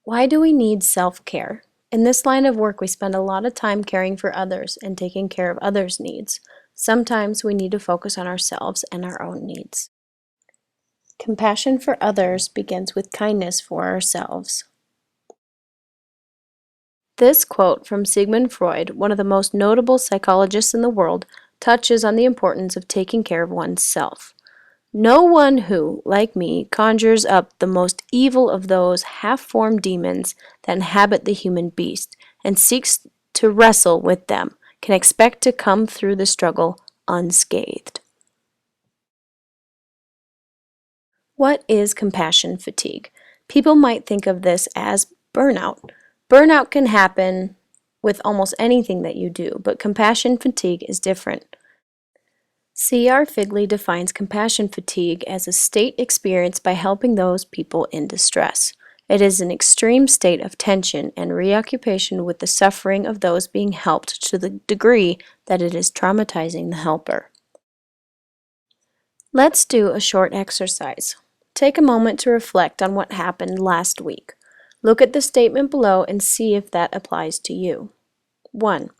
Why do we need self-care? In this line of work, we spend a lot of time caring for others and taking care of others' needs. Sometimes we need to focus on ourselves and our own needs. Compassion for others begins with kindness for ourselves. This quote from Sigmund Freud, one of the most notable psychologists in the world, touches on the importance of taking care of one's self. No one who, like me, conjures up the most evil of those half-formed demons that inhabit the human beast and seeks to wrestle with them can expect to come through the struggle unscathed. What is compassion fatigue? People might think of this as burnout. Burnout can happen with almost anything that you do, but compassion fatigue is different. C.R. Figley defines compassion fatigue as a state experienced by helping those people in distress. It is an extreme state of tension and reoccupation with the suffering of those being helped to the degree that it is traumatizing the helper. Let's do a short exercise. Take a moment to reflect on what happened last week. Look at the statement below and see if that applies to you. 1.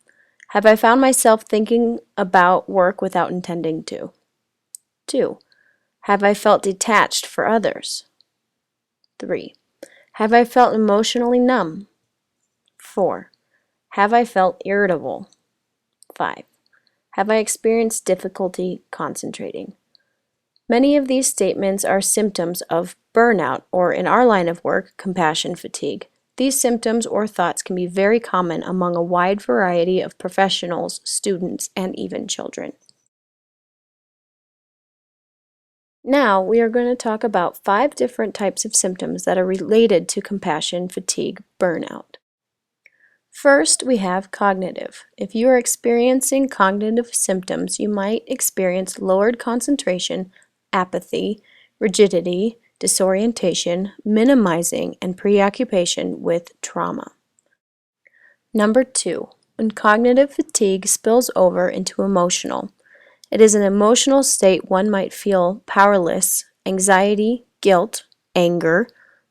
Have I found myself thinking about work without intending to? 2. Have I felt detached for others? 3. Have I felt emotionally numb? 4. Have I felt irritable? 5. Have I experienced difficulty concentrating? Many of these statements are symptoms of burnout, or in our line of work, compassion fatigue. These symptoms or thoughts can be very common among a wide variety of professionals, students, and even children. Now we are going to talk about 5 different types of symptoms that are related to compassion fatigue burnout. First, we have cognitive. If you are experiencing cognitive symptoms, you might experience lowered concentration, apathy, rigidity, disorientation, minimizing, and preoccupation with trauma. Number 2, when cognitive fatigue spills over into emotional. It is an emotional state one might feel powerless, anxiety, guilt, anger,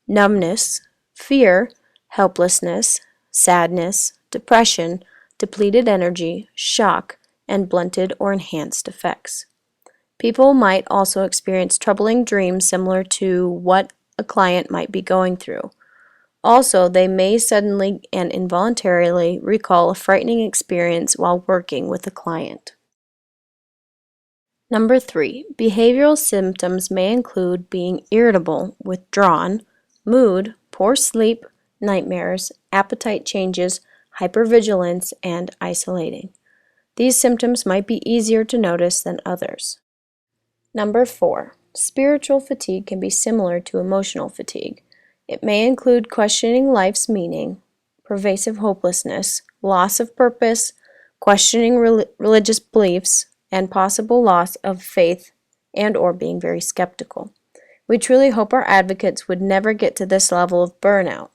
numbness, fear, helplessness, sadness, depression, depleted energy, shock, and blunted or enhanced effects. People might also experience troubling dreams similar to what a client might be going through. Also, they may suddenly and involuntarily recall a frightening experience while working with a client. Number 3, behavioral symptoms may include being irritable, withdrawn, mood, poor sleep, nightmares, appetite changes, hypervigilance, and isolating. These symptoms might be easier to notice than others. Number 4, spiritual fatigue can be similar to emotional fatigue. It may include questioning life's meaning, pervasive hopelessness, loss of purpose, questioning religious beliefs, and possible loss of faith and or being very skeptical. We truly hope our advocates would never get to this level of burnout.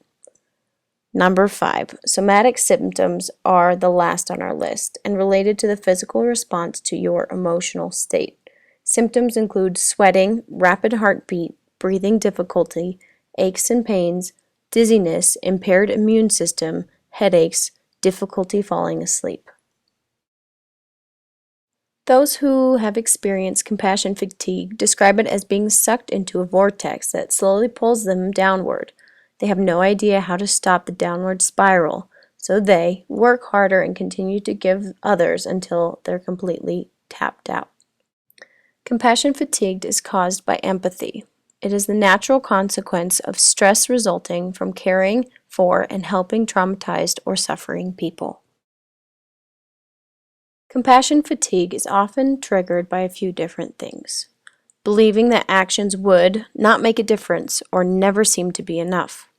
Number 5, somatic symptoms are the last on our list and related to the physical response to your emotional state. Symptoms include sweating, rapid heartbeat, breathing difficulty, aches and pains, dizziness, impaired immune system, headaches, difficulty falling asleep. Those who have experienced compassion fatigue describe it as being sucked into a vortex that slowly pulls them downward. They have no idea how to stop the downward spiral, so they work harder and continue to give others until they're completely tapped out. Compassion fatigue is caused by empathy. It is the natural consequence of stress resulting from caring for and helping traumatized or suffering people. Compassion fatigue is often triggered by a few different things. Believing that actions would not make a difference or never seem to be enough.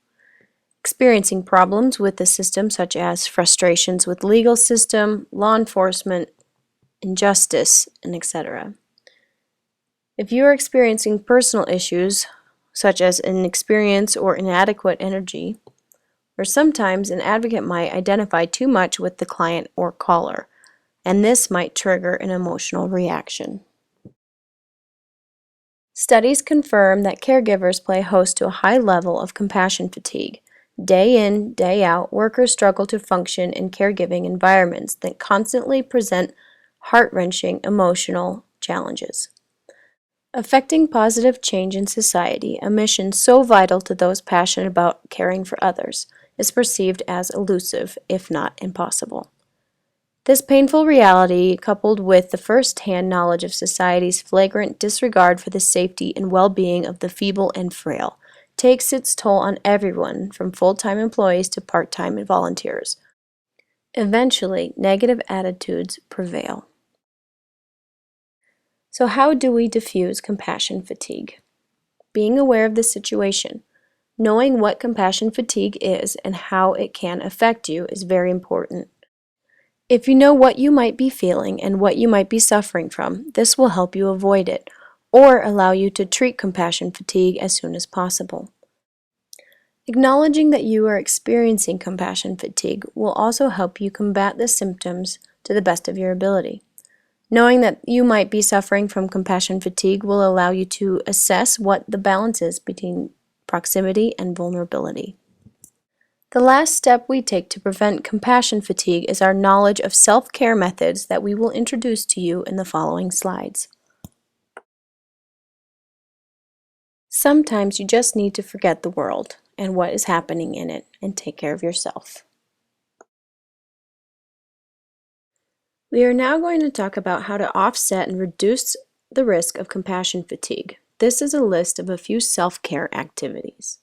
Experiencing problems with the system such as frustrations with legal system, law enforcement, injustice, and etc. If you are experiencing personal issues, such as inexperience or inadequate energy, or sometimes an advocate might identify too much with the client or caller, and this might trigger an emotional reaction. Studies confirm that caregivers play host to a high level of compassion fatigue. Day in, day out, workers struggle to function in caregiving environments that constantly present heart-wrenching emotional challenges. Affecting positive change in society, a mission so vital to those passionate about caring for others, is perceived as elusive, if not impossible. This painful reality, coupled with the first-hand knowledge of society's flagrant disregard for the safety and well-being of the feeble and frail, takes its toll on everyone from full-time employees to part-time volunteers. Eventually, negative attitudes prevail. So how do we diffuse compassion fatigue? Being aware of the situation. Knowing what compassion fatigue is and how it can affect you is very important. If you know what you might be feeling and what you might be suffering from, this will help you avoid it or allow you to treat compassion fatigue as soon as possible. Acknowledging that you are experiencing compassion fatigue will also help you combat the symptoms to the best of your ability. Knowing that you might be suffering from compassion fatigue will allow you to assess what the balance is between proximity and vulnerability. The last step we take to prevent compassion fatigue is our knowledge of self-care methods that we will introduce to you in the following slides. Sometimes you just need to forget the world and what is happening in it and take care of yourself. We are now going to talk about how to offset and reduce the risk of compassion fatigue. This is a list of a few self-care activities.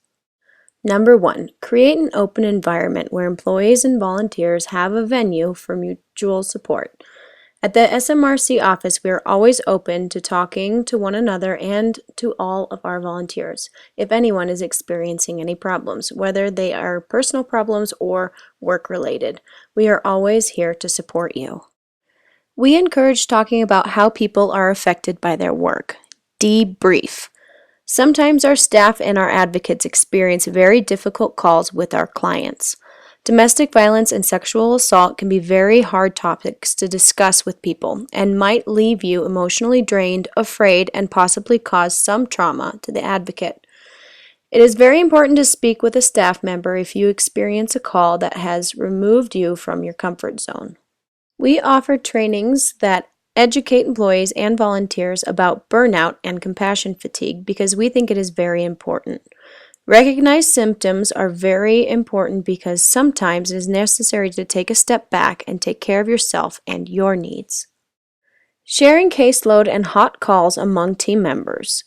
Number 1, create an open environment where employees and volunteers have a venue for mutual support. At the SMRC office, we are always open to talking to one another and to all of our volunteers if anyone is experiencing any problems, whether they are personal problems or work-related. We are always here to support you. We encourage talking about how people are affected by their work. Debrief. Sometimes our staff and our advocates experience very difficult calls with our clients. Domestic violence and sexual assault can be very hard topics to discuss with people and might leave you emotionally drained, afraid, and possibly cause some trauma to the advocate. It is very important to speak with a staff member if you experience a call that has removed you from your comfort zone. We offer trainings that educate employees and volunteers about burnout and compassion fatigue because we think it is very important. Recognized symptoms are very important because sometimes it is necessary to take a step back and take care of yourself and your needs. Sharing caseload and hot calls among team members.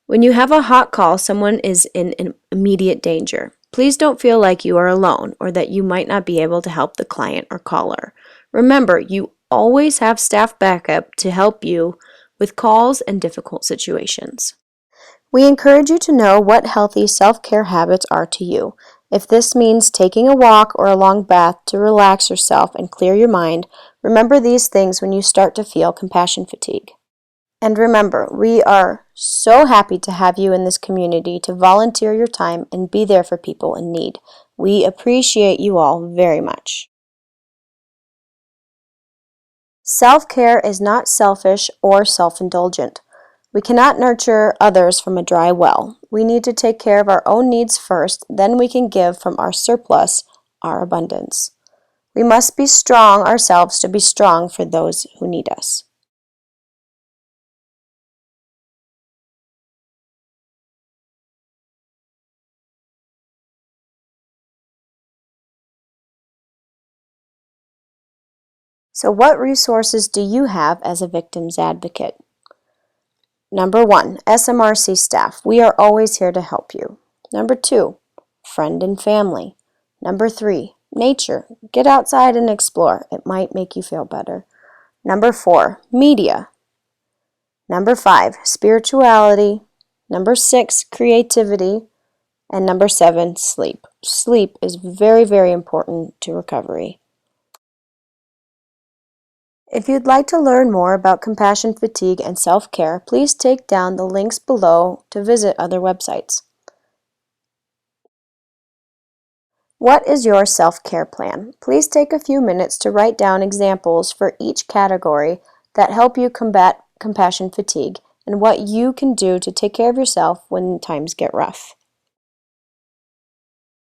When you have a hot call, someone is in immediate danger. Please don't feel like you are alone or that you might not be able to help the client or caller. Remember, you always have staff backup to help you with calls and difficult situations. We encourage you to know what healthy self-care habits are to you. If this means taking a walk or a long bath to relax yourself and clear your mind, remember these things when you start to feel compassion fatigue. And remember, we are so happy to have you in this community to volunteer your time and be there for people in need. We appreciate you all very much. Self-care is not selfish or self-indulgent. We cannot nurture others from a dry well. We need to take care of our own needs first, then we can give from our surplus, our abundance. We must be strong ourselves to be strong for those who need us. So what resources do you have as a victim's advocate? Number 1, SMRC staff. We are always here to help you. Number 2, friend and family. Number 3, nature. Get outside and explore. It might make you feel better. Number 4, media. Number 5, spirituality. Number 6, creativity. And number 7, sleep. Sleep is very, very important to recovery. If you'd like to learn more about compassion fatigue and self-care, please take down the links below to visit other websites. What is your self-care plan? Please take a few minutes to write down examples for each category that help you combat compassion fatigue and what you can do to take care of yourself when times get rough.